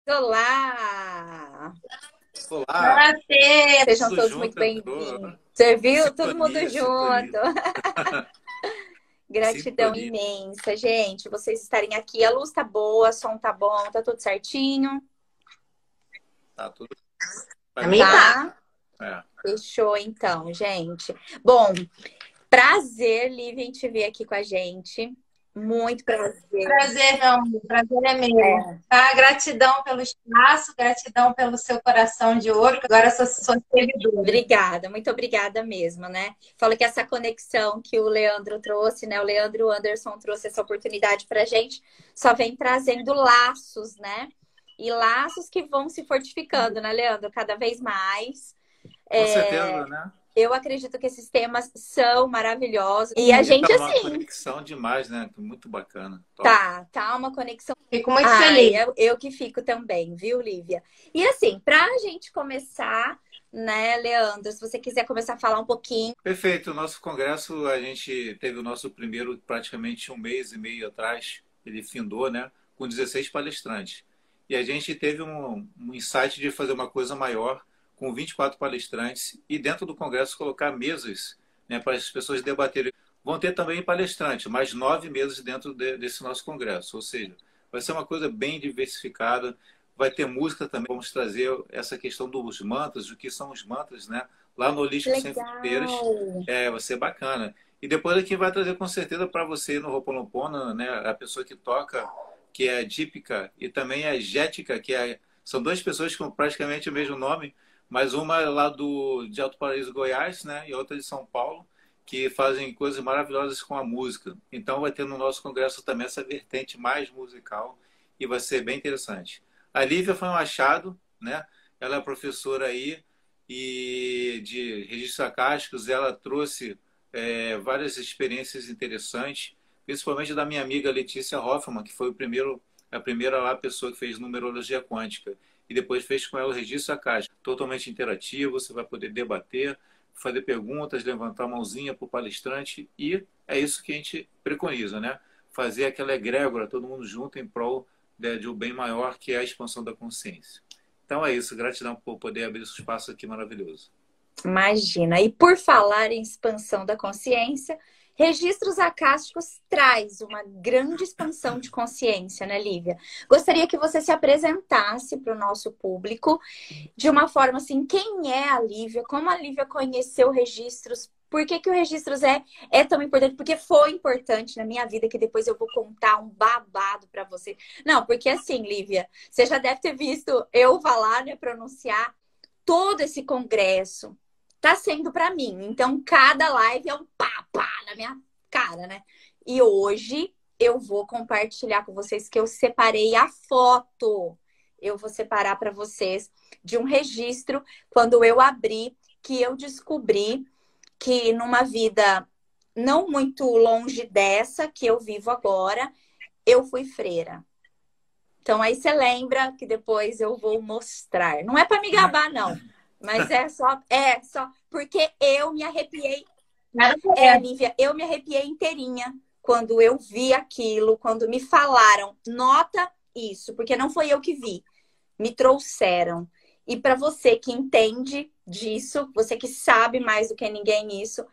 Olá! Olá, Namastê. Sejam tudo todos muito junto, bem-vindos. Você viu? Todo mundo sintonia, junto. sintonia, Gratidão sintonia. imensa, gente, vocês estarem aqui. A luz tá boa, o som tá bom, tá tudo certinho, Tá tudo. Pra Pra mim mim tá. tá. tá? É. Fechou então, gente. Bom, prazer, Lívia, em te ver aqui com a gente. Muito prazer. Prazer, meu amor. Prazer é meu. Tá? Gratidão pelo espaço, gratidão pelo seu coração de ouro, que agora eu sou sua seguidora. Obrigada, muito obrigada mesmo, né? Falo que essa conexão que o Leandro trouxe, né? O Leandro e o Anderson trouxe essa oportunidade pra gente, só vem trazendo laços, né? E laços que vão se fortificando, né, Leandro? Cada vez mais. Com certeza, né? Eu acredito que esses temas são maravilhosos. E a Sim. E tá gente, uma assim, conexão demais, né? Muito bacana. Top. tá uma conexão. Fico muito Ai, feliz. eu que fico também, viu, Lívia? E assim, pra gente começar, né, Leandro, se você quiser começar a falar um pouquinho. Perfeito. O nosso congresso, a gente teve o nosso primeiro praticamente um mês e meio atrás. Ele findou, né? Com 16 palestrantes. E a gente teve um insight de fazer uma coisa maior, com 24 palestrantes, e dentro do congresso colocar mesas, né, para as pessoas debaterem. Vão ter também palestrantes, mais 9 mesas dentro desse nosso congresso. Ou seja, vai ser uma coisa bem diversificada. Vai ter música também. Vamos trazer essa questão dos mantras, o que são os mantras, né? Lá no Holístico Sem Fronteiras. Legal. Vai ser bacana. E depois aqui vai trazer com certeza para você no Ho'oponopono, né? A pessoa que toca, que é Dípica, e também a Jética, são duas pessoas com praticamente o mesmo nome, mas uma é lá de Alto Paraíso, Goiás, né? E outra de São Paulo, que fazem coisas maravilhosas com a música. Então vai ter no nosso congresso também essa vertente mais musical e vai ser bem interessante. A Lívia foi um achado, né? Ela é professora aí e de registros acásticos, ela trouxe várias experiências interessantes, principalmente da minha amiga Letícia Hoffmann, que foi a primeira lá pessoa que fez numerologia quântica e depois fez com ela o registro acástico, totalmente interativo, você vai poder debater, fazer perguntas, levantar a mãozinha para o palestrante e é isso que a gente preconiza, né? Fazer aquela egrégora, todo mundo junto em prol de um bem maior que é a expansão da consciência. Então é isso, gratidão por poder abrir esse espaço aqui maravilhoso. Imagina. E por falar em expansão da consciência, registros acásticos traz uma grande expansão de consciência, né, Lívia? Gostaria que você se apresentasse para o nosso público de uma forma assim, quem é a Lívia? Como a Lívia conheceu registros? Por que, que o registros é tão importante? Porque foi importante na minha vida, que depois eu vou contar um babado para você. Não, porque assim, Lívia, você já deve ter visto eu falar, né, pronunciar todo esse congresso tá sendo para mim. Então, cada live é um pá, pá na minha cara, né? E hoje eu vou compartilhar com vocês que eu separei a foto. Eu vou separar para vocês de um registro quando eu abri, que eu descobri que numa vida não muito longe dessa que eu vivo agora, eu fui freira. Então aí você lembra que depois eu vou mostrar. Não é para me gabar, não. Mas é só porque eu me arrepiei. Quero ver. Nívia, eu me arrepiei inteirinha quando eu vi aquilo, quando me falaram, nota isso, porque não foi eu que vi, me trouxeram. E para você que entende disso, você que sabe mais do que ninguém isso,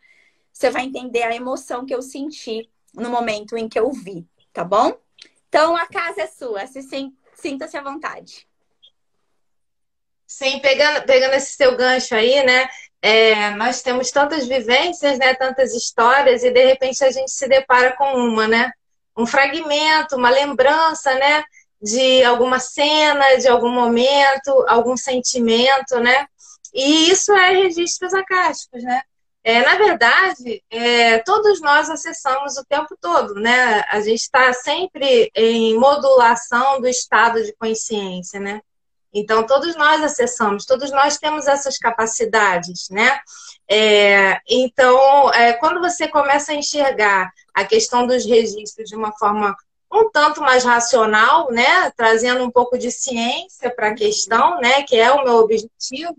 você vai entender a emoção que eu senti no momento em que eu vi, tá bom? Então a casa é sua, sinta-se à vontade. Sim, pegando esse seu gancho aí, né? Nós temos tantas vivências, né? Tantas histórias, e de repente a gente se depara com uma, né? Um fragmento, uma lembrança, né? De alguma cena, de algum momento, algum sentimento, né? E isso é registros acásticos, né? Na verdade, todos nós acessamos o tempo todo, né? A gente está sempre em modulação do estado de consciência, né? Então, todos nós acessamos, todos nós temos essas capacidades, né? Então, quando você começa a enxergar a questão dos registros de uma forma um tanto mais racional, né? Trazendo um pouco de ciência para a questão, né? Que é o meu objetivo,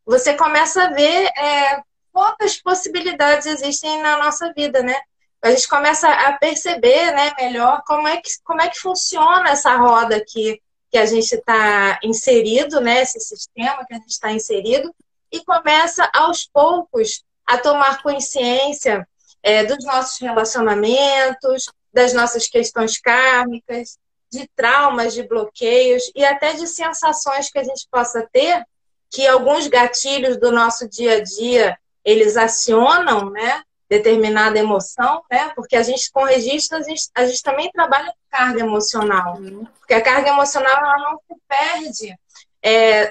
você começa a ver quantas possibilidades existem na nossa vida, né? A gente começa a perceber, né, melhor como é que funciona essa roda aqui, que a gente está inserido, né? Esse sistema que a gente está inserido, e começa aos poucos a tomar consciência dos nossos relacionamentos, das nossas questões kármicas, de traumas, de bloqueios e até de sensações que a gente possa ter, que alguns gatilhos do nosso dia a dia, eles acionam, né, determinada emoção, né, porque a gente, com registro, a gente também trabalha com carga emocional, porque a carga emocional, ela não se perde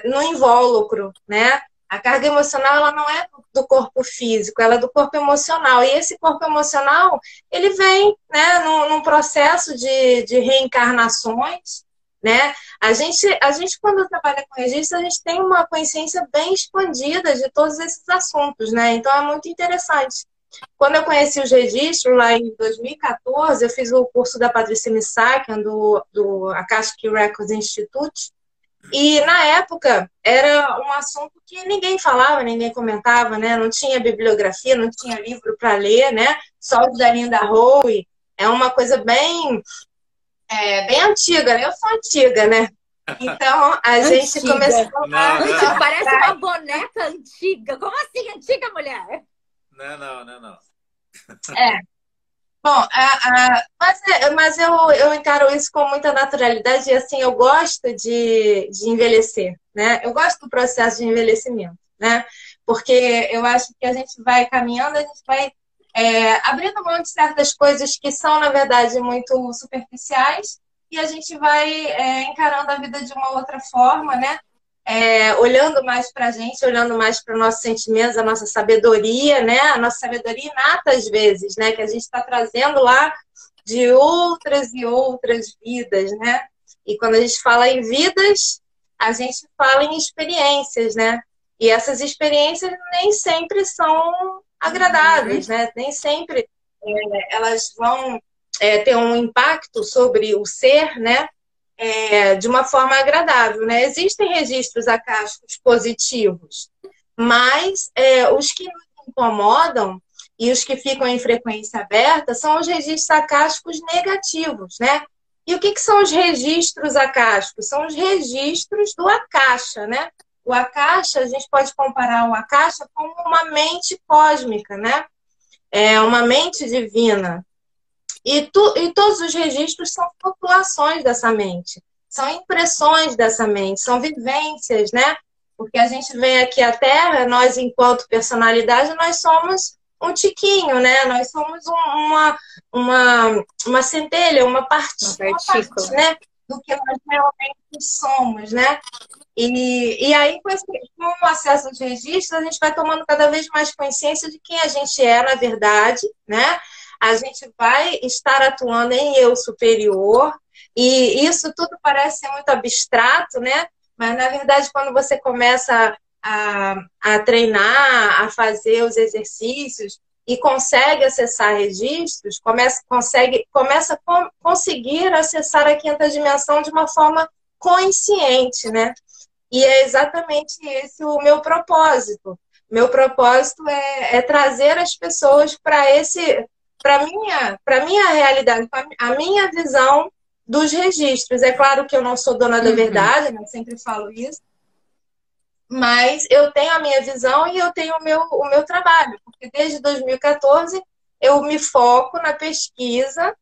no invólucro, né, a carga emocional, ela não é do corpo físico, ela é do corpo emocional. E esse corpo emocional, ele vem, né, num processo de reencarnações, né? A gente, quando trabalha com registro, a gente tem uma consciência bem expandida de todos esses assuntos, né? Então, é muito interessante. Quando eu conheci os registros, lá em 2014, eu fiz o curso da Patrícia Missakian, do Akashic Records Institute. E, na época, era um assunto que ninguém falava, ninguém comentava, né? Não tinha bibliografia, não tinha livro para ler, né? Só o da Linda Howe. É uma coisa bem antiga, né? Eu sou antiga, né? Então, a gente começou a... Parece uma boneca antiga. Como assim, antiga, mulher? Não. Bom, mas eu encaro isso com muita naturalidade e, assim, eu gosto de envelhecer, né? Eu gosto do processo de envelhecimento, né? Porque eu acho que a gente vai caminhando, a gente vai abrindo mão de certas coisas que são, na verdade, muito superficiais e a gente vai encarando a vida de uma outra forma, né? Olhando mais para a gente, olhando mais para os nossos sentimentos, a nossa sabedoria, né? A nossa sabedoria inata, às vezes, né? Que a gente está trazendo lá de outras e outras vidas, né? E quando a gente fala em vidas, a gente fala em experiências, né? E essas experiências nem sempre são agradáveis, né? Nem sempre elas vão ter um impacto sobre o ser, né? De uma forma agradável, né? Existem registros akáshicos positivos, mas os que nos incomodam e os que ficam em frequência aberta são os registros akáshicos negativos, né? E o que são os registros akáshicos? São os registros do akasha, né? O akasha, a gente pode comparar o akasha com uma mente cósmica, né? Uma mente divina. E todos os registros são flutuações dessa mente, são impressões dessa mente, são vivências, né? Porque a gente vem aqui à Terra, nós, enquanto personalidade, nós somos um tiquinho, né? Nós somos uma centelha, uma parte, né? Do que nós realmente somos, né? E aí, com o acesso aos registros, a gente vai tomando cada vez mais consciência de quem a gente é, na verdade, né? A gente vai estar atuando em eu superior, e isso tudo parece ser muito abstrato, né? Mas, na verdade, quando você começa a treinar, a fazer os exercícios e consegue acessar registros, começa a conseguir acessar a quinta dimensão de uma forma consciente, né? E é exatamente esse o meu propósito. Meu propósito é trazer as pessoas para minha realidade, a minha visão dos registros. É claro que eu não sou dona da verdade, né? Eu sempre falo isso, mas eu tenho a minha visão e eu tenho o meu trabalho, porque desde 2014 eu me foco na pesquisa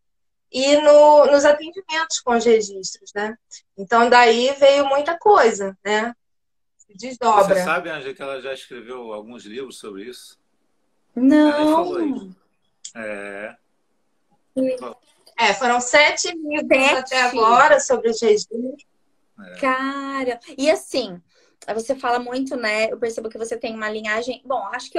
e nos atendimentos com os registros, né? Então, daí veio muita coisa, né? Se desdobra. Você sabe, Ângela, que ela já escreveu alguns livros sobre isso? Não. Ela falou isso. Foram 7 livros até agora sobre os registros. Cara, e assim, você fala muito, né? Eu percebo que você tem uma linhagem. Bom, acho que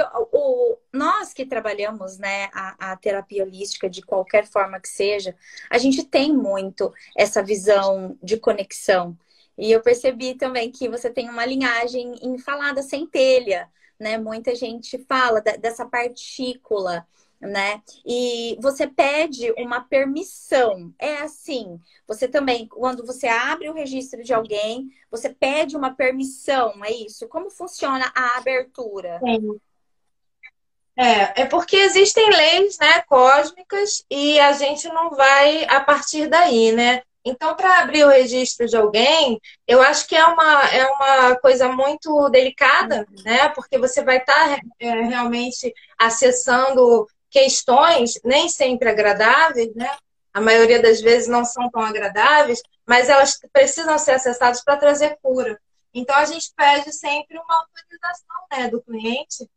nós que trabalhamos, né, a terapia holística de qualquer forma que seja, a gente tem muito essa visão de conexão. E eu percebi também que você tem uma linhagem em falar da centelha, né? Muita gente fala dessa partícula, né? E você pede uma permissão. É assim, você também, quando você abre o registro de alguém, você pede uma permissão, é isso? Como funciona a abertura? Sim. É porque existem leis, né, cósmicas, e a gente não vai a partir daí, né? Então, para abrir o registro de alguém, eu acho que é uma coisa muito delicada, né? Porque você vai estar realmente acessando questões nem sempre agradáveis, né? A maioria das vezes não são tão agradáveis, mas elas precisam ser acessadas para trazer cura. Então, a gente pede sempre uma autorização, né, do cliente,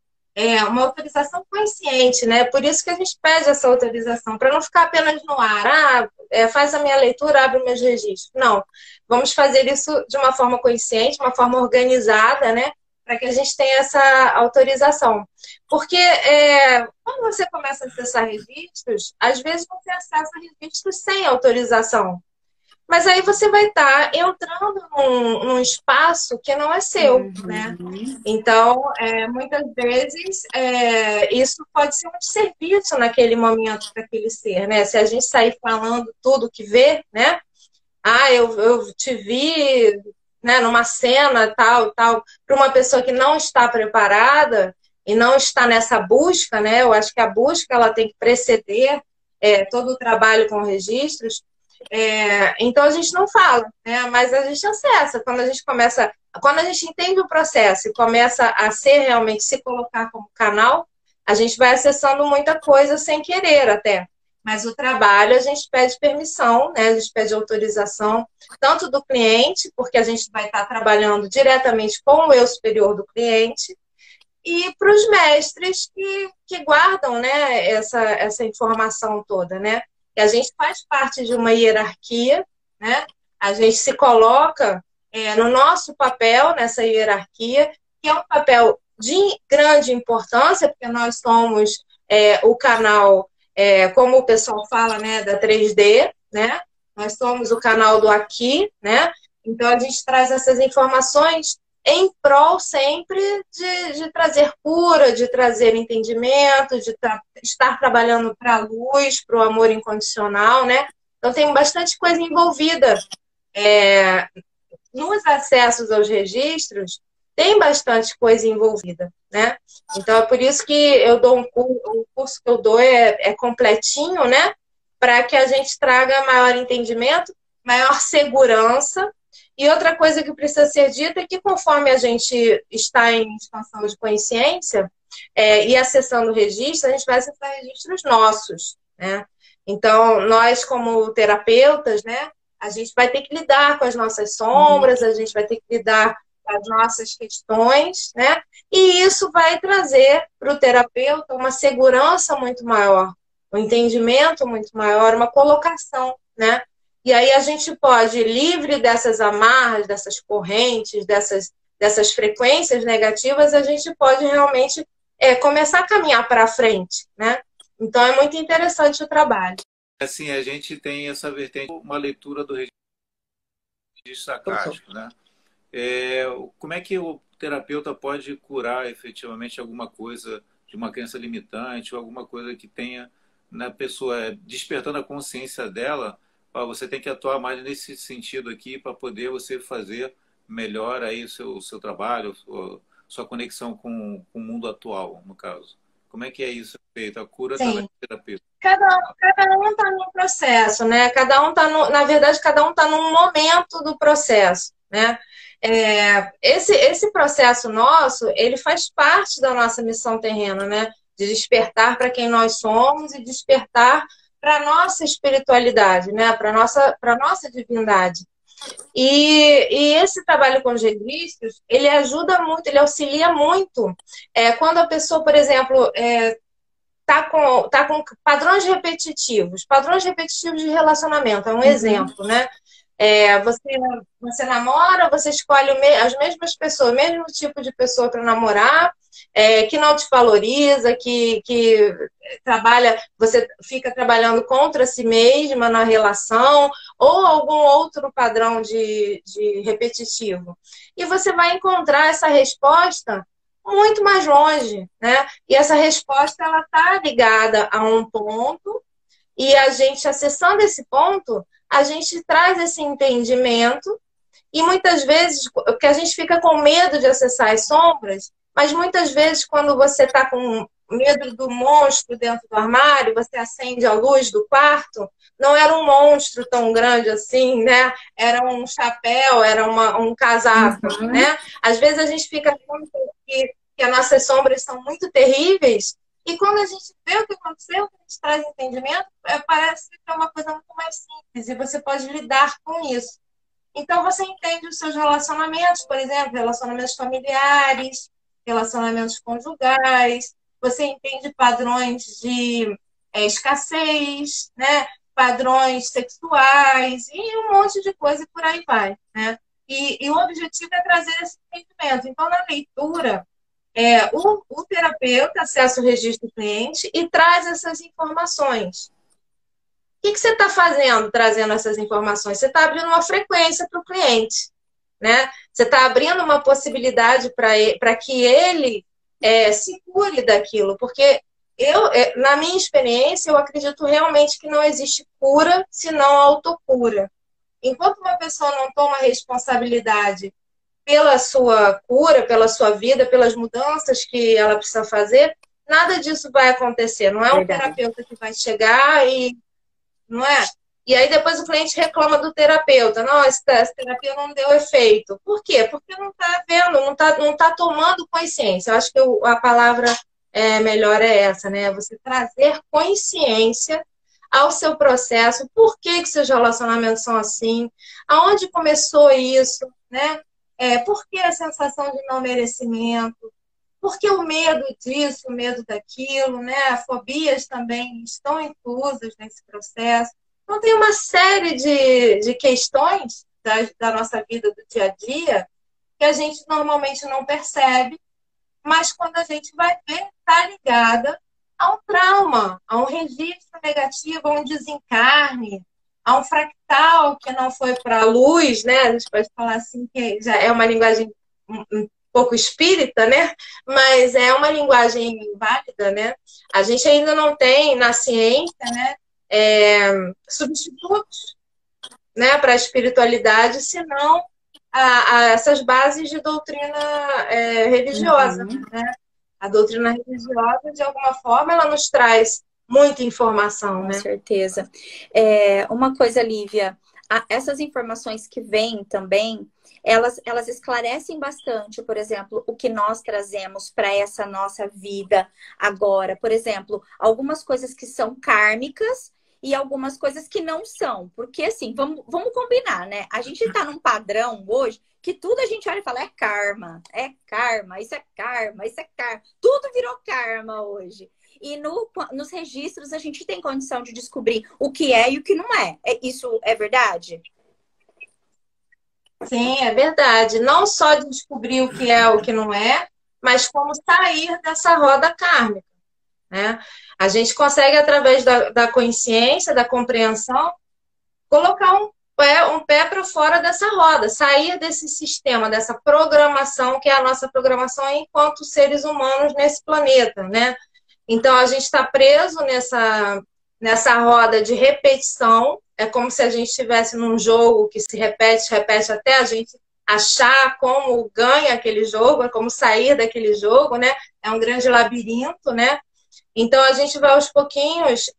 uma autorização consciente, né? Por isso que a gente pede essa autorização, para não ficar apenas no ar. Faz a minha leitura, abre os meus registros. Não, vamos fazer isso de uma forma consciente, uma forma organizada, né? Para que a gente tenha essa autorização. Porque quando você começa a acessar registros, às vezes você acessa registros sem autorização. Mas aí você vai estar entrando num espaço que não é seu, né? Então, muitas vezes, isso pode ser um serviço naquele momento para aquele ser, né? Se a gente sair falando tudo que vê, né? Eu te vi, né, numa cena, tal, para uma pessoa que não está preparada e não está nessa busca, né? Eu acho que a busca, ela tem que preceder todo o trabalho com registros. Então a gente não fala, né? Mas a gente acessa. Quando a gente entende o processo e começa a realmente se colocar como canal, a gente vai acessando muita coisa sem querer até. Mas o trabalho a gente pede permissão, né? A gente pede autorização, tanto do cliente, porque a gente vai estar trabalhando diretamente com o eu superior do cliente, e para os mestres que guardam, né, essa informação toda, né? E a gente faz parte de uma hierarquia, né? A gente se coloca no nosso papel nessa hierarquia, que é um papel de grande importância, porque nós somos o canal, como o pessoal fala, né, da 3D, né? Nós somos o canal do aqui, né? Então a gente traz essas informações em prol sempre de trazer cura, de trazer entendimento, de estar trabalhando para a luz, para o amor incondicional, né? Então tem bastante coisa envolvida. Nos acessos aos registros, tem bastante coisa envolvida, né? Então é por isso que eu dou o curso que eu dou é completinho, né? Para que a gente traga maior entendimento, maior segurança. E outra coisa que precisa ser dita é que conforme a gente está em expansão de consciência e acessando registros, a gente vai acessar registros nossos, né? Então, nós como terapeutas, né, a gente vai ter que lidar com as nossas sombras, a gente vai ter que lidar com as nossas questões, né? E isso vai trazer para o terapeuta uma segurança muito maior, um entendimento muito maior, uma colocação, né? E aí a gente pode, livre dessas amarras, dessas correntes, dessas frequências negativas, a gente pode realmente começar a caminhar para frente, né? Então é muito interessante o trabalho. Assim, a gente tem essa vertente, uma leitura do registro acástico, né? Como é que o terapeuta pode curar efetivamente alguma coisa de uma crença limitante ou alguma coisa que tenha na pessoa, despertando a consciência dela? Você tem que atuar mais nesse sentido aqui para poder você fazer melhor aí o seu trabalho, sua conexão com o mundo atual, no caso. Como é que é isso feito? A cura através do terapeuta? Cada um está num processo, né? Na verdade, cada um está num momento do processo, né? Esse processo nosso, ele faz parte da nossa missão terrena, né? De despertar para quem nós somos e despertar para a nossa espiritualidade, né? Para a nossa divindade. E esse trabalho com os registros, ele ajuda muito, ele auxilia muito. Quando a pessoa, por exemplo, tá com padrões repetitivos de relacionamento, é um exemplo, né? Você namora, você escolhe as mesmas pessoas, o mesmo tipo de pessoa para namorar, que não te valoriza, que trabalha, você fica trabalhando contra si mesma na relação, ou algum outro padrão de repetitivo. E você vai encontrar essa resposta muito mais longe, né? E essa resposta, ela está ligada a um ponto, e a gente, acessando esse ponto, a gente traz esse entendimento, e muitas vezes, porque a gente fica com medo de acessar as sombras, mas muitas vezes, quando você está com medo do monstro dentro do armário, você acende a luz do quarto, não era um monstro tão grande assim, né? Era um chapéu, era um casaco, né? Às vezes a gente fica achando que as nossas sombras são muito terríveis, e quando a gente vê o que aconteceu, que a gente traz entendimento, parece que é uma coisa muito mais simples, e você pode lidar com isso. Então, você entende os seus relacionamentos, por exemplo, relacionamentos familiares, relacionamentos conjugais, você entende padrões de escassez, né? Padrões sexuais e um monte de coisa e por aí vai, né? E o objetivo é trazer esse entendimento. Então, na leitura, o terapeuta acessa o registro do cliente e traz essas informações. O que você está fazendo, trazendo essas informações? Você está abrindo uma frequência para o cliente, né? Você está abrindo uma possibilidade para que ele se cure daquilo, porque na minha experiência, eu acredito realmente que não existe cura, senão autocura. Enquanto uma pessoa não toma responsabilidade pela sua cura, pela sua vida, pelas mudanças que ela precisa fazer, nada disso vai acontecer. Não é um terapeuta que vai chegar e... Não é? E aí depois o cliente reclama do terapeuta. Não, essa terapia não deu efeito. Por quê? Porque não está vendo, não tá tomando consciência. Eu acho que a palavra melhor é essa, né? Você trazer consciência ao seu processo. Por que seus relacionamentos são assim? Aonde começou isso? Né? Por que a sensação de não merecimento? Por que o medo disso, o medo daquilo, né? Fobias também estão inclusas nesse processo. Então, tem uma série de questões da nossa vida do dia a dia que a gente normalmente não percebe, mas quando a gente vai ver, está ligada a um trauma, a um registro negativo, a um desencarne, a um fractal que não foi para a luz, né? A gente pode falar assim, que já é uma linguagem pouco espírita, né? Mas é uma linguagem válida, né? A gente ainda não tem na ciência, né, substitutos, né, para a espiritualidade, senão essas bases de doutrina religiosa, né? A doutrina religiosa, de alguma forma, ela nos traz muita informação, né? Com certeza. Uma coisa, Lívia, essas informações que vêm também, elas esclarecem bastante, por exemplo, o que nós trazemos para essa nossa vida agora. Por exemplo, algumas coisas que são kármicas e algumas coisas que não são. Porque, assim, vamos combinar, né? A gente está num padrão hoje que tudo a gente olha e fala, é karma, isso é karma, isso é karma. Tudo virou karma hoje. E nos registros a gente tem condição de descobrir o que é e o que não é. Isso é verdade? Sim, é verdade. Não só de descobrir o que é o que não é, mas como sair dessa roda kármica, né? A gente consegue, através da consciência, da compreensão, colocar um pé para fora dessa roda, sair desse sistema, dessa programação, que é a nossa programação enquanto seres humanos nesse planeta, né? Então, a gente está preso nessa roda de repetição. É como se a gente estivesse num jogo que se repete até a gente achar como ganha aquele jogo, é como sair daquele jogo, né? É um grande labirinto, né? Então, a gente vai aos pouquinhos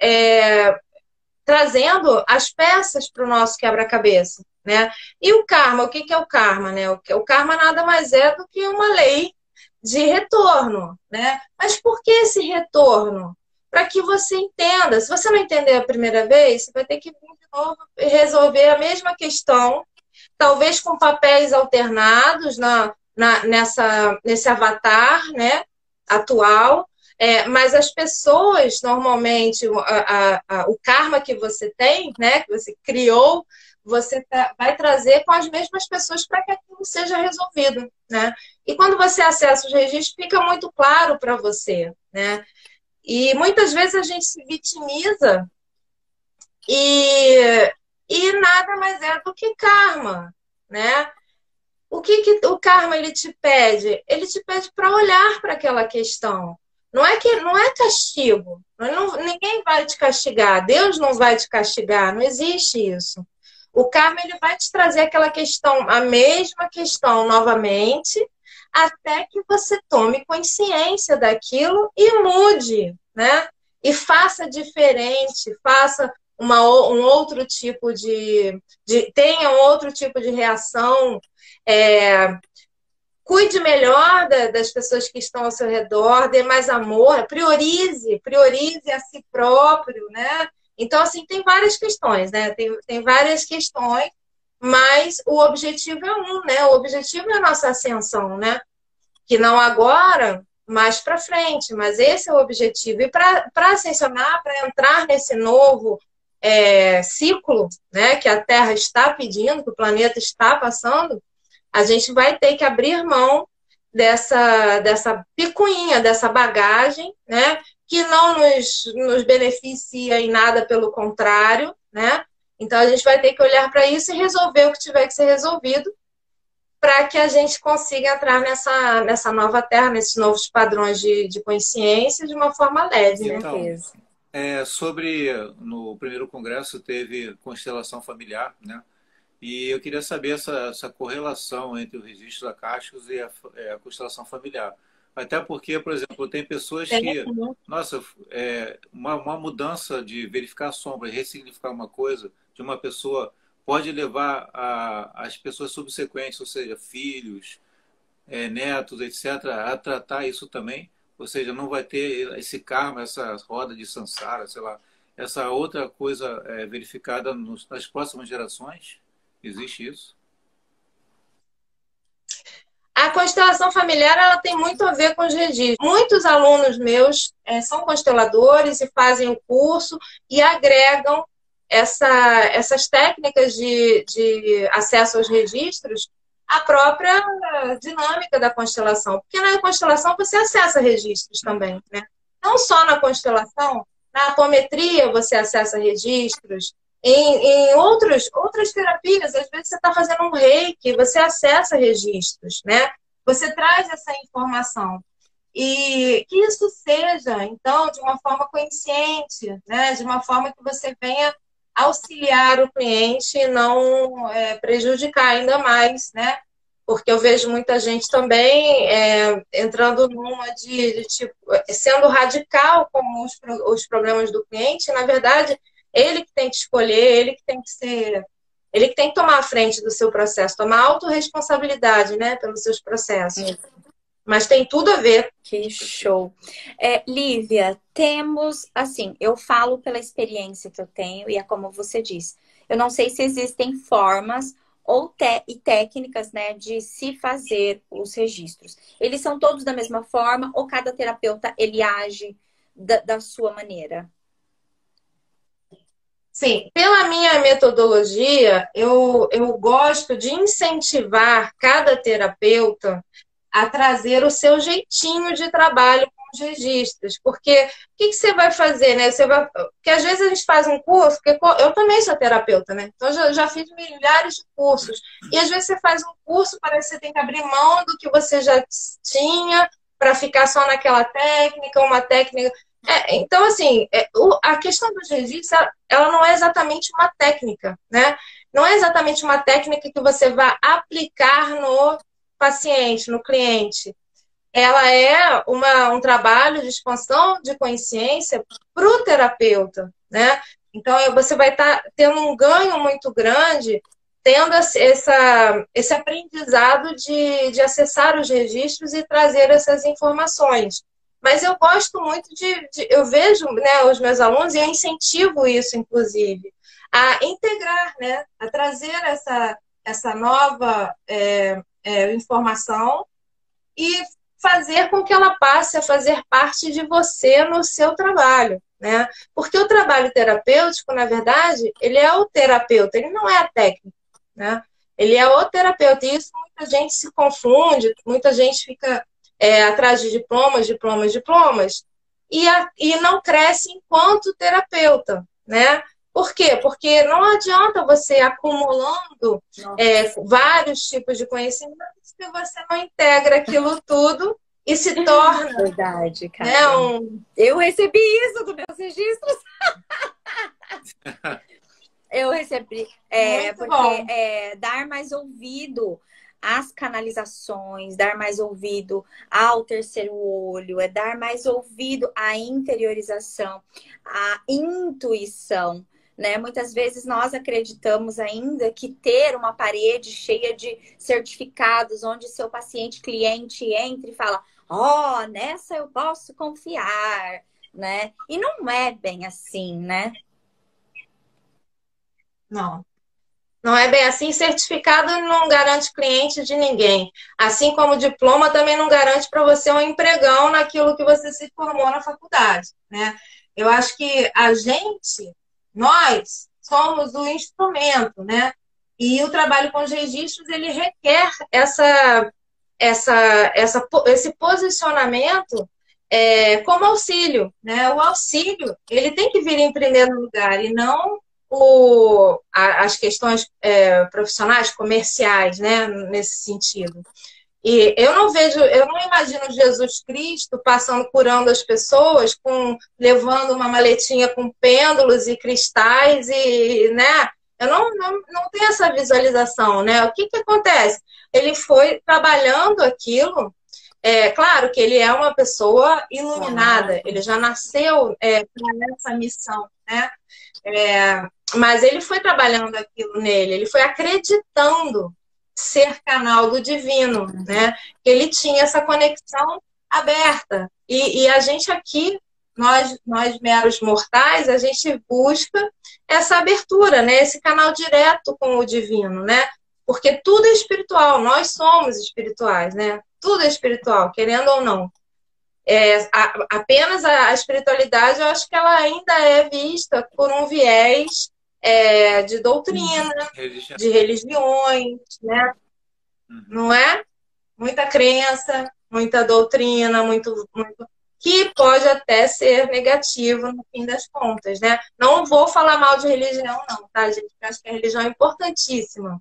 trazendo as peças para o nosso quebra-cabeça, né? E o karma, o que é o karma, né? O karma nada mais é do que uma lei de retorno, né? Mas por que esse retorno? Para que você entenda. Se você não entender a primeira vez, você vai ter que vir de novo e resolver a mesma questão, talvez com papéis alternados nesse avatar, né, atual. Mas as pessoas, normalmente, o karma que você tem, né, que você criou, você vai trazer com as mesmas pessoas para que aquilo seja resolvido, né? E quando você acessa os registros, fica muito claro para você, né? E muitas vezes a gente se vitimiza e nada mais é do que karma, né? O que o karma ele te pede? Ele te pede para olhar para aquela questão. Não é castigo. Ninguém vai te castigar. Deus não vai te castigar. Não existe isso. O karma ele vai te trazer aquela questão, a mesma questão novamente, até que você tome consciência daquilo e mude, né? E faça diferente, faça um outro tipo tenha um outro tipo de reação, cuide melhor das pessoas que estão ao seu redor, dê mais amor, priorize a si próprio, né? Então, assim, tem várias questões, né? Tem várias questões, mas o objetivo é um, né? O objetivo é a nossa ascensão, né? Que não agora, mais para frente, mas esse é o objetivo. E para ascensionar, para entrar nesse novo ciclo, né, que a Terra está pedindo, que o planeta está passando, a gente vai ter que abrir mão dessa picuinha, dessa bagagem, né, que não nos beneficia em nada, pelo contrário, né? Então a gente vai ter que olhar para isso e resolver o que tiver que ser resolvido, para que a gente consiga entrar nessa nova Terra, nesses novos padrões de consciência de uma forma leve, né? Então, no primeiro congresso teve constelação familiar, né? E eu queria saber essa correlação entre os registros acásticos e a constelação familiar. Até porque, por exemplo, tem pessoas que, nossa, uma mudança de verificar a sombra e ressignificar uma coisa de uma pessoa pode levar as pessoas subsequentes, ou seja, filhos, netos, etc., a tratar isso também. Ou seja, não vai ter esse karma, essa roda de samsara, sei lá, essa outra coisa verificada nas próximas gerações. Existe isso? A constelação familiar, ela tem muito a ver com os registros. Muitos alunos meus são consteladores e fazem o curso e agregam essas técnicas de acesso aos registros à própria dinâmica da constelação. Porque na constelação você acessa registros também, né? Não só na constelação, na apometria você acessa registros, em outras terapias, às vezes você está fazendo um reiki, você acessa registros, né? Você traz essa informação. E que isso seja, então, de uma forma consciente, né? De uma forma que você venha auxiliar o cliente e não prejudicar ainda mais, né? Porque eu vejo muita gente também entrando numa tipo, sendo radical com os problemas do cliente, e, na verdade, ele que tem que escolher, ele que tem que tomar a frente do seu processo, tomar autorresponsabilidade, né, pelos seus processos. Mas tem tudo a ver. Que show. Lívia, temos, assim, eu falo pela experiência que eu tenho e é como você disse. Eu não sei se existem formas e técnicas, né, de se fazer os registros. Eles são todos da mesma forma ou cada terapeuta, ele age da sua maneira? Sim, pela minha metodologia, eu gosto de incentivar cada terapeuta a trazer o seu jeitinho de trabalho com os registros. Porque o que você vai fazer, né? Porque às vezes a gente faz um curso, porque eu também sou terapeuta, né? Então já fiz milhares de cursos. E às vezes você faz um curso, parece que você tem que abrir mão do que você já tinha para ficar só naquela técnica, uma técnica. Então, assim, a questão dos registros, ela não é exatamente uma técnica, né? Não é exatamente uma técnica que você vai aplicar no paciente, no cliente. Ela é um trabalho de expansão de consciência para o terapeuta, né? Então, você vai estar tendo um ganho muito grande tendo esse aprendizado de acessar os registros e trazer essas informações. Mas eu gosto muito eu vejo, né, os meus alunos, e eu incentivo isso, inclusive, a integrar, né, a trazer essa nova informação e fazer com que ela passe a fazer parte de você no seu trabalho, né? Porque o trabalho terapêutico, na verdade, ele é o terapeuta, ele não é a técnica, né? Ele é o terapeuta, e isso muita gente se confunde, muita gente fica atrás de diplomas, e não cresce enquanto terapeuta, né? Por quê? Porque não adianta você acumulando vários tipos de conhecimentos se você não integra aquilo tudo e se torna... Verdade, cara. Né, Eu recebi isso dos meus registros. Eu recebi. Porque dar mais ouvido às canalizações, dar mais ouvido ao terceiro olho, é dar mais ouvido à interiorização, à intuição, né? Muitas vezes nós acreditamos ainda que ter uma parede cheia de certificados, onde seu paciente, cliente entra e fala: ó, nessa eu posso confiar, né? E não é bem assim, né? Não. Não é bem assim. Certificado não garante cliente de ninguém. Assim como diploma também não garante para você um empregão naquilo que você se formou na faculdade, né? Eu acho que nós somos o instrumento, né? E o trabalho com os registros, ele requer esse posicionamento como auxílio, né? O auxílio, ele tem que vir em primeiro lugar e não as questões profissionais, comerciais, né? Nesse sentido. E eu não imagino Jesus Cristo passando, curando as pessoas, levando uma maletinha com pêndulos e cristais, né? Eu não tenho essa visualização, né? O que acontece? Ele foi trabalhando aquilo. Claro que ele é uma pessoa iluminada, ele já nasceu para essa missão, né? Mas ele foi trabalhando aquilo nele, ele foi acreditando ser canal do divino, né? Ele tinha essa conexão aberta. E a gente aqui, nós meros mortais, a gente busca essa abertura, né? Esse canal direto com o divino, né? Porque tudo é espiritual, nós somos espirituais, né? Tudo é espiritual, querendo ou não. Apenas a espiritualidade, eu acho que ela ainda é vista por um viés de doutrina, de religiões, né? Não é? Muita crença, muita doutrina, muito, que pode até ser negativo no fim das contas, né? Não vou falar mal de religião, não, tá, gente? Eu acho que a religião é importantíssima.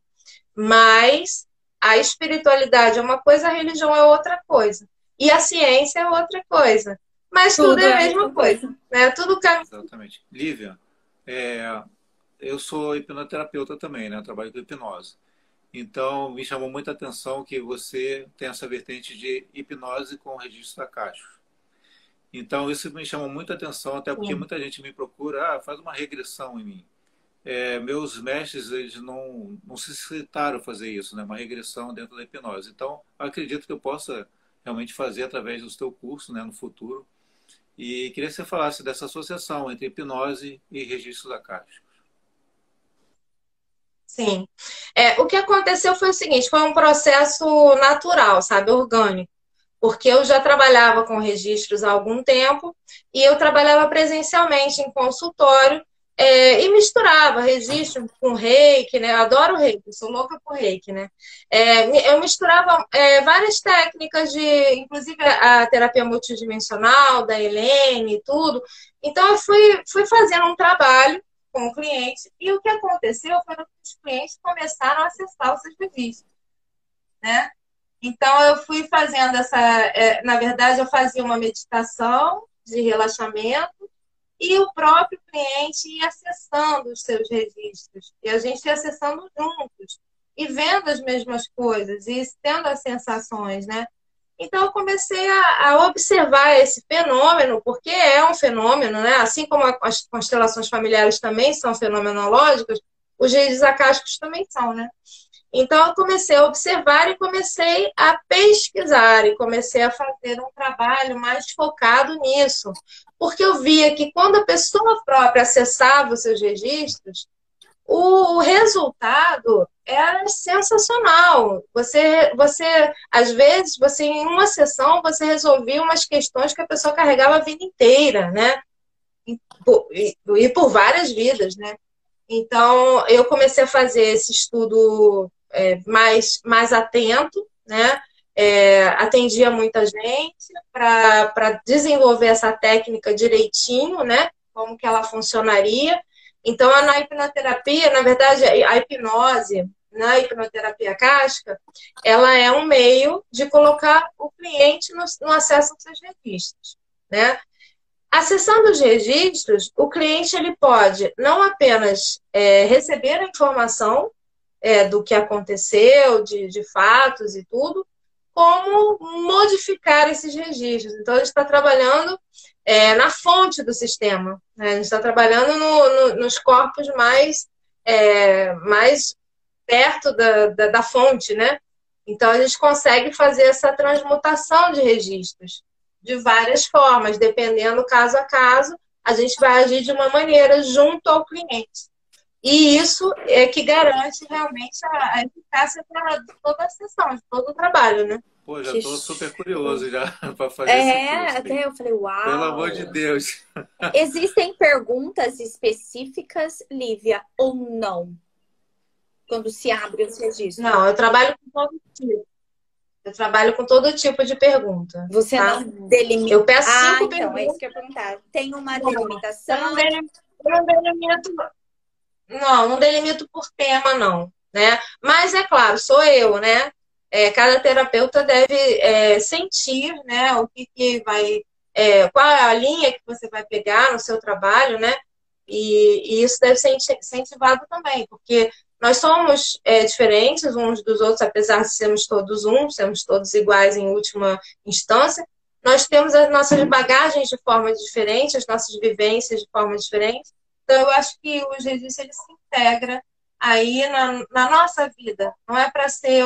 Mas a espiritualidade é uma coisa, a religião é outra coisa. E a ciência é outra coisa. Mas tudo é a mesma coisa. Né? Tudo caminha. Exatamente. Lívia, eu sou hipnoterapeuta também, né? Eu trabalho com hipnose. Então, me chamou muita atenção que você tem essa vertente de hipnose com registro acástico. Então, isso me chamou muita atenção, até porque muita gente me procura, faz uma regressão em mim. Meus mestres, eles não se citaram a fazer isso, né? Uma regressão dentro da hipnose. Então, eu acredito que eu possa realmente fazer através do seu curso, né, no futuro. E queria que você falasse dessa associação entre hipnose e registros acásticos. Sim. O que aconteceu foi o seguinte, foi um processo natural, sabe, orgânico. Porque eu já trabalhava com registros há algum tempo e eu trabalhava presencialmente em consultório e misturava registro com reiki, né? Eu adoro reiki, sou louca por reiki, né? Eu misturava várias técnicas inclusive a terapia multidimensional, da Helene e tudo. Então eu fui fazendo um trabalho com o cliente e o que aconteceu foi que os clientes começaram a acessar os seus registros, né? Então, eu fui fazendo na verdade, eu fazia uma meditação de relaxamento e o próprio cliente ia acessando os seus registros. E a gente ia acessando juntos e vendo as mesmas coisas e tendo as sensações, né? Então, eu comecei a observar esse fenômeno, porque é um fenômeno, né? Assim como as constelações familiares também são fenomenológicas, os registros acásticos também são, né? Então, eu comecei a observar e comecei a pesquisar e comecei a fazer um trabalho mais focado nisso. Porque eu via que quando a pessoa própria acessava os seus registros, o resultado era sensacional. Às vezes, em uma sessão, você resolvia umas questões que a pessoa carregava a vida inteira, né? E por várias vidas, né? Então, eu comecei a fazer esse estudo mais atento, né? Atendia muita gente para desenvolver essa técnica direitinho, né? Como que ela funcionaria. Então, na hipnoterapia, na verdade, a hipnose, na hipnoterapia acástica, ela é um meio de colocar o cliente no acesso aos seus registros, né? Acessando os registros, o cliente ele pode não apenas receber a informação, do que aconteceu, de fatos e tudo, como modificar esses registros. Então, a gente está trabalhando na fonte do sistema, né? A gente está trabalhando nos corpos mais perto da fonte, né? Então, a gente consegue fazer essa transmutação de registros de várias formas, dependendo caso a caso, a gente vai agir de uma maneira junto ao cliente. E isso é que garante realmente a eficácia de toda a sessão, de todo o trabalho, né? Pô, já estou super curioso já para fazer esse curso. Até eu falei, uau! Pelo amor de Deus! Existem perguntas específicas, Lívia, ou não? Quando se abre os registros? Não, eu trabalho com todo tipo. Eu trabalho com todo tipo de pergunta. Você tá? não delimita? Eu peço 5 então, perguntas. é isso que eu ia perguntar. Tem uma delimitação? Eu não delimito, não delimito por tema, não. Né? Mas, é claro, sou eu, né? Cada terapeuta deve sentir, né, o que vai... qual é a linha que você vai pegar no seu trabalho, né? E isso deve ser incentivado também, porque nós somos diferentes uns dos outros, apesar de sermos todos sermos todos iguais em última instância. Nós temos as nossas bagagens de forma diferente, as nossas vivências de forma diferente. Então, eu acho que o registro ele se integra aí na nossa vida. Não é para ser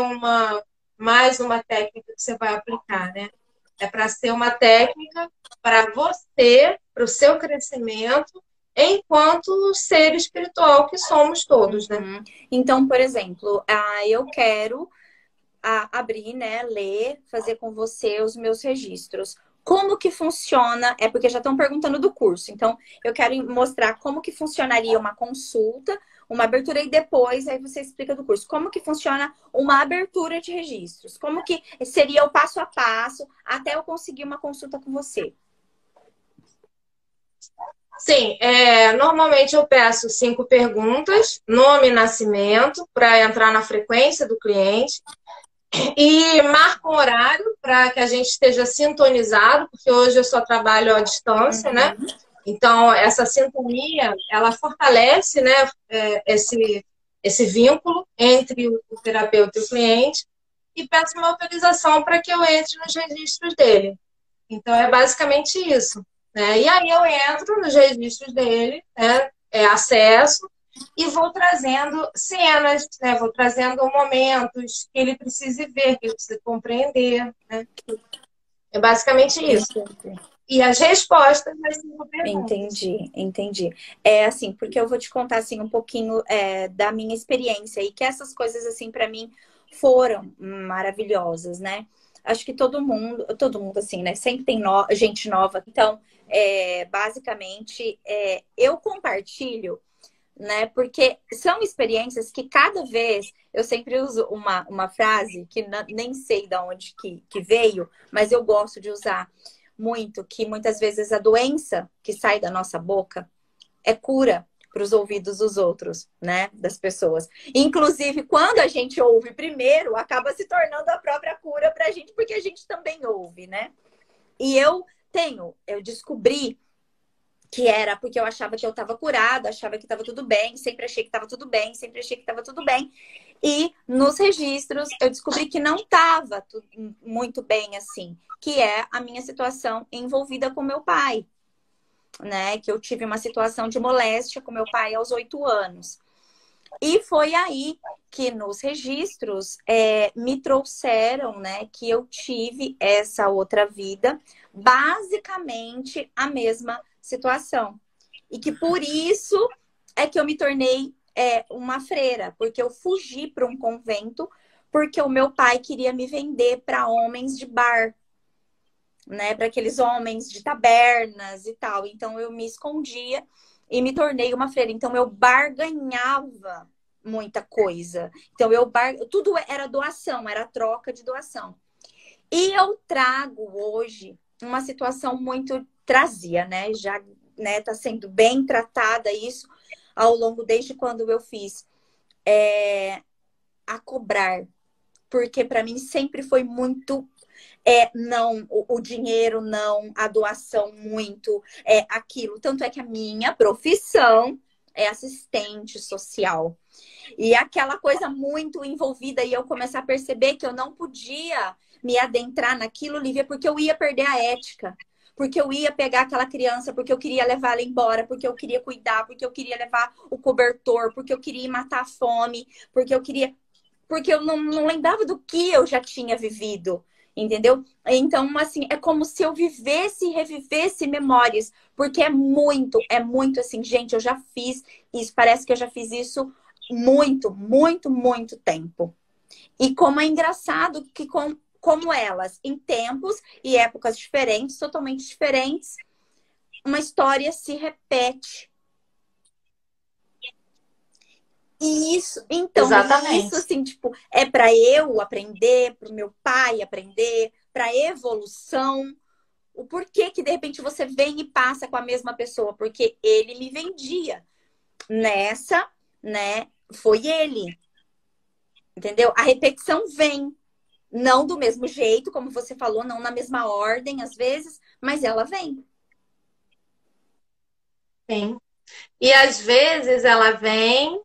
mais uma técnica que você vai aplicar, né? É para ser uma técnica para você, para o seu crescimento, enquanto ser espiritual que somos todos, né? Então, por exemplo, eu quero abrir, né, ler, fazer com você os meus registros. Como que funciona? É porque já estão perguntando do curso. Então, eu quero mostrar como que funcionaria uma consulta, uma abertura e depois aí você explica do curso. Como que funciona uma abertura de registros? Como que seria o passo a passo até eu conseguir uma consulta com você? Sim, normalmente eu peço 5 perguntas, nome e nascimento, para entrar na frequência do cliente. E marco um horário para que a gente esteja sintonizado, porque hoje eu só trabalho à distância, né? Então, essa sintonia, ela fortalece, né, esse vínculo entre o terapeuta e o cliente, e peço uma autorização para que eu entre nos registros dele. Então, é basicamente isso. Né? E aí eu entro nos registros dele, né? Acesso, e vou trazendo cenas, né? Vou trazendo momentos que ele precise ver, que ele precise compreender. Né? É basicamente isso. E as respostas das 5 perguntas. Entendi. É assim, porque eu vou te contar assim, um pouquinho da minha experiência e que essas coisas assim para mim foram maravilhosas, né? Acho que todo mundo assim, né? Sempre tem gente nova. Então, basicamente, eu compartilho, né? Porque são experiências que cada vez eu sempre uso uma frase que nem sei de onde que veio, mas eu gosto de usar muito, que muitas vezes a doença que sai da nossa boca é cura para os ouvidos dos outros, né? Das pessoas. Inclusive, quando a gente ouve primeiro, acaba se tornando a própria cura para a gente, porque a gente também ouve, né? E eu descobri que era porque eu achava que eu estava curada, achava que estava tudo bem, sempre achei que estava tudo bem, sempre achei que estava tudo bem. E nos registros eu descobri que não estava muito bem assim, que é a minha situação envolvida com meu pai, né? Que eu tive uma situação de moléstia com meu pai aos 8 anos. E foi aí que nos registros me trouxeram, né, que eu tive essa outra vida, basicamente a mesma situação. E que por isso é que eu me tornei uma freira, porque eu fugi para um convento, porque o meu pai queria me vender para homens de bar, né, para aqueles homens de tabernas e tal. Então eu me escondia e me tornei uma freira. Então eu barganhava muita coisa. Então tudo era doação, era troca de doação. E eu trago hoje uma situação muito trazia, né? Já, né, tá sendo bem tratada isso ao longo desde quando eu fiz a cobrar, porque para mim sempre foi muito não, o dinheiro não, a doação muito, aquilo. Tanto é que a minha profissão é assistente social. E aquela coisa muito envolvida e eu começar a perceber que eu não podia me adentrar naquilo, Lívia, porque eu ia perder a ética. Porque eu ia pegar aquela criança, porque eu queria levar ela embora, porque eu queria cuidar, porque eu queria levar o cobertor, porque eu queria matar a fome, porque eu queria... Porque eu não lembrava do que eu já tinha vivido, entendeu? Então, assim, é como se eu vivesse e revivesse memórias, porque é muito assim, gente, eu já fiz isso, parece que eu já fiz isso muito, muito, muito tempo. E como é engraçado que como elas, em tempos e épocas diferentes, totalmente diferentes, uma história se repete. E isso, então, e isso Exatamente. assim, tipo, é para eu aprender, para o meu pai aprender, para evolução. O porquê que de repente você vem e passa com a mesma pessoa? Porque ele me vendia. Nessa, né, foi ele. Entendeu? A repetição vem. Não do mesmo jeito, como você falou, não na mesma ordem, às vezes, mas ela vem. Sim. E às vezes ela vem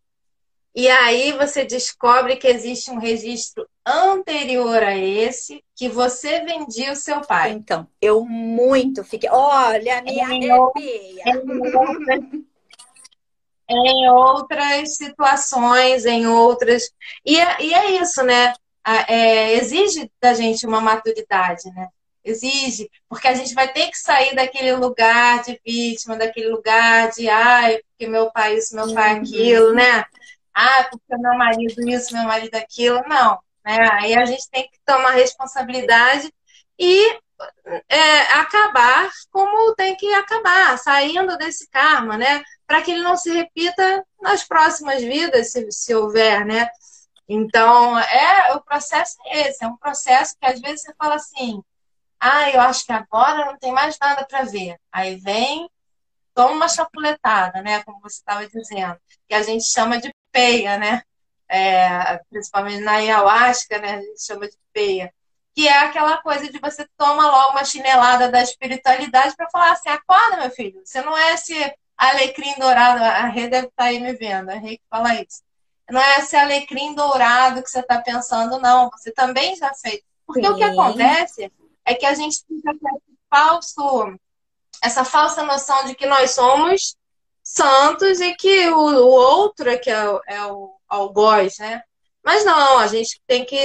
e aí você descobre que existe um registro anterior a esse que você vendia o seu pai. Então, eu muito fiquei. Olha, me Em, ou- arrepia. em outras situações, em outras. E é isso, né? Exige da gente uma maturidade, né? Exige, porque a gente vai ter que sair daquele lugar de vítima, daquele lugar de ai, porque meu pai isso, meu pai aquilo, Uhum. né? Ah, porque meu marido isso, meu marido aquilo. Não, né? Aí a gente tem que tomar responsabilidade e acabar como tem que acabar, saindo desse karma, né? Para que ele não se repita nas próximas vidas, se houver, né? Então, o processo é esse, é um processo que às vezes você fala assim, ah, eu acho que agora não tem mais nada para ver. Aí vem, toma uma chapuletada, né? Como você estava dizendo, que a gente chama de peia, né? Principalmente na ayahuasca, né? A gente chama de peia. Que é aquela coisa de você toma logo uma chinelada da espiritualidade para falar assim, acorda, meu filho, você não é esse alecrim dourado, a Rê deve estar aí me vendo, a Rê que fala isso. Não é esse alecrim dourado que você está pensando, não, você também já fez. Porque o que Sim, acontece é que a gente fica com essa falsa noção de que nós somos santos e que o outro é que é o algoz, né? Mas não, a gente tem que.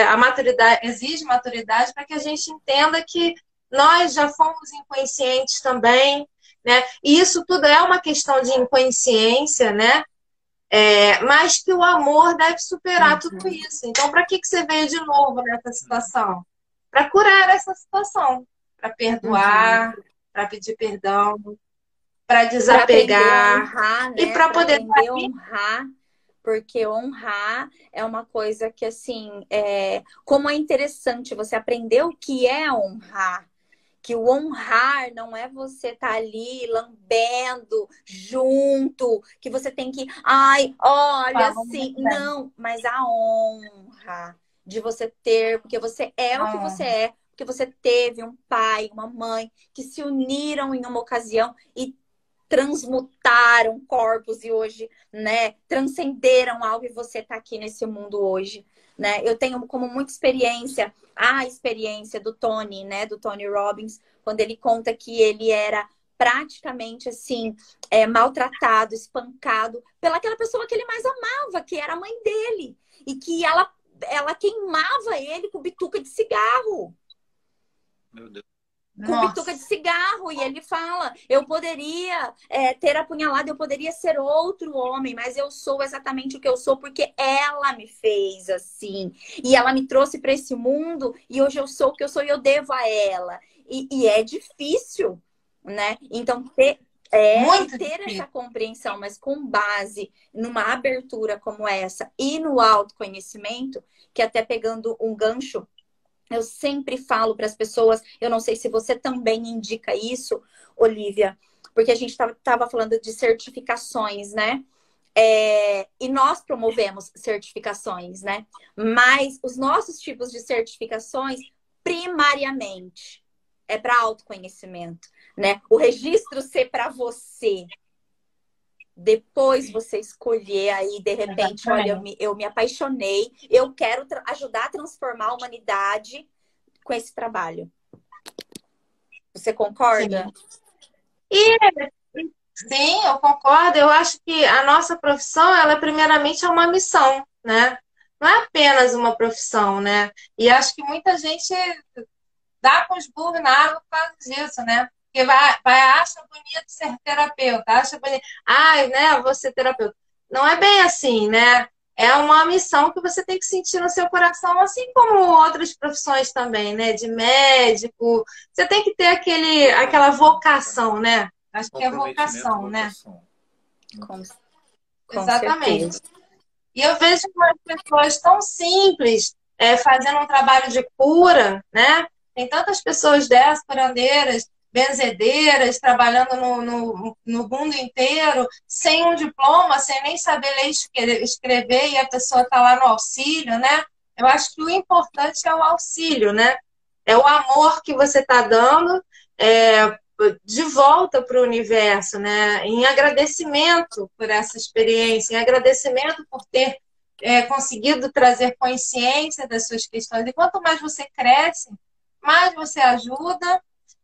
A maturidade exige maturidade para que a gente entenda que nós já fomos inconscientes também, né? E isso tudo é uma questão de inconsciência, né? Mas que o amor deve superar tudo uhum. isso. Então, para que você veio de novo nessa situação? Para curar essa situação, para Uhum. perdoar, para pedir perdão, para Para aprender a desapegar honrar, e né? para Para poder aprender a honrar, porque honrar é uma coisa que, assim, como é interessante você aprender o que é honrar. Que o honrar não é você estar ali lambendo junto, que você tem que, ai, olha, falando assim, muito bem. não, mas a honra de você ter, porque você é o que você Não, é, porque você teve um pai, uma mãe que se uniram em uma ocasião e transmutaram corpos e hoje, né, transcenderam algo e você está aqui nesse mundo hoje, né? Eu tenho como muita experiência a experiência do Tony, né, do Tony Robbins, quando ele conta que ele era praticamente assim, maltratado, espancado pelaquela pessoa que ele mais amava, que era a mãe dele, e que ela queimava ele com bituca de cigarro Meu Deus. com bituca de nossa, cigarro. E ele fala: eu poderia ter apunhalado, eu poderia ser outro homem, mas eu sou exatamente o que eu sou porque ela me fez assim. E ela me trouxe para esse mundo e hoje eu sou o que eu sou e eu devo a ela. E é difícil, né? Então, muito ter essa difícil. compreensão, mas com base numa abertura como essa e no autoconhecimento, que até pegando um gancho eu sempre falo para as pessoas, eu não sei se você também indica isso, Olivia, porque a gente estava falando de certificações, né? E nós promovemos certificações, né? Mas os nossos tipos de certificações, primariamente, é para autoconhecimento, né? O registro ser para você, Depois você escolher aí, de repente, olha, eu me apaixonei, eu quero ajudar a transformar a humanidade com esse trabalho. Você concorda? Sim. Sim, eu concordo. Eu acho que a nossa profissão, ela primeiramente é uma missão, né? Não é apenas uma profissão, né? E acho que muita gente dá com os burros na água por causa disso, né? Porque acha bonito ser terapeuta, acha bonito, ai, né, vou ser terapeuta. Não é bem assim, né? É uma missão que você tem que sentir no seu coração, assim como outras profissões também, né? De médico. Você tem que ter aquela vocação, né? Acho que é Comprometimento, vocação, né? vocação. Com Exatamente. certeza. E eu vejo umas pessoas tão simples fazendo um trabalho de cura, né? Tem tantas pessoas dessas, curandeiras, benzedeiras, trabalhando no mundo inteiro, sem um diploma, sem nem saber ler e escrever, e a pessoa está lá no auxílio, né? Eu acho que o importante é o auxílio, né? É o amor que você está dando de volta para o universo, né? Em agradecimento por essa experiência, em agradecimento por ter conseguido trazer consciência das suas questões. E quanto mais você cresce, mais você ajuda,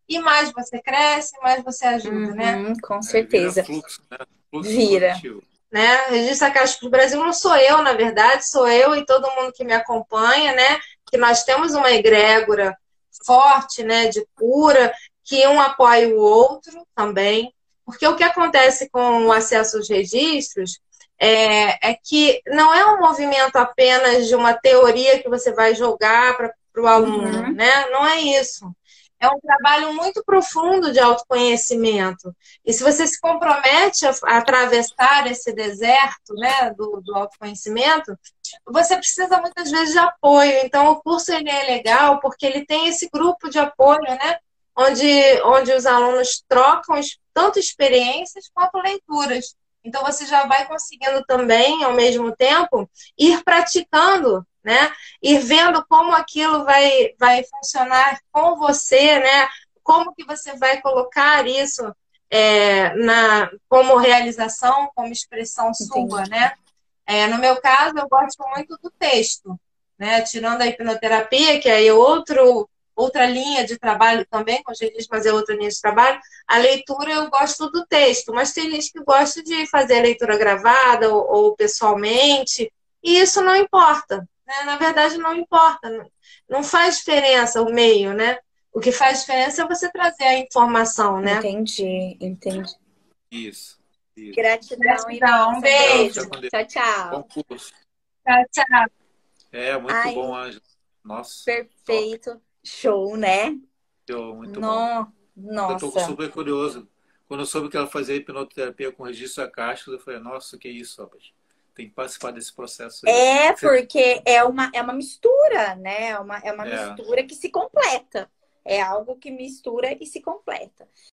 e mais você cresce, mais você ajuda, né? Com certeza. Vira fluxo, né? Fluxo Vira. positivo. Né? Registro Acástico do Brasil não sou eu, na verdade, sou eu e todo mundo que me acompanha, né? Que nós temos uma egrégora forte, né, de cura, que um apoia o outro também. Porque o que acontece com o acesso aos registros é que não é um movimento apenas de uma teoria que você vai jogar para o aluno, né? Não é isso. É um trabalho muito profundo de autoconhecimento. E se você se compromete a atravessar esse deserto, né, do autoconhecimento, você precisa muitas vezes de apoio. Então, o curso ele é legal porque ele tem esse grupo de apoio, né, onde os alunos trocam tanto experiências quanto leituras. Então, você já vai conseguindo também, ao mesmo tempo, ir praticando, né? Ir vendo como aquilo vai funcionar com você, né? Como que você vai colocar isso como realização, como expressão sua, né? No meu caso, eu gosto muito do texto, né? Tirando a hipnoterapia, que é outra linha de trabalho também, com registro, mas é outra linha de trabalho. A leitura eu gosto do texto, mas tem gente que gosta de fazer a leitura gravada ou pessoalmente, e isso não importa, né? Na verdade, não importa, não faz diferença o meio, né? O que faz diferença é você trazer a informação, né? Entendi. Isso. Gratidão, Um beijo. Tchau, tchau. Bom curso. Tchau. Muito bom, Ângela. Nossa. Perfeito. Top. Show, né? Show, muito bom. Nossa. Eu tô super curioso. Quando eu soube que ela fazia hipnoterapia com registro acástico, eu falei, nossa, que isso, rapaz. Tem que participar desse processo aí. Porque é uma mistura, né? É uma mistura que se completa. É algo que mistura e se completa.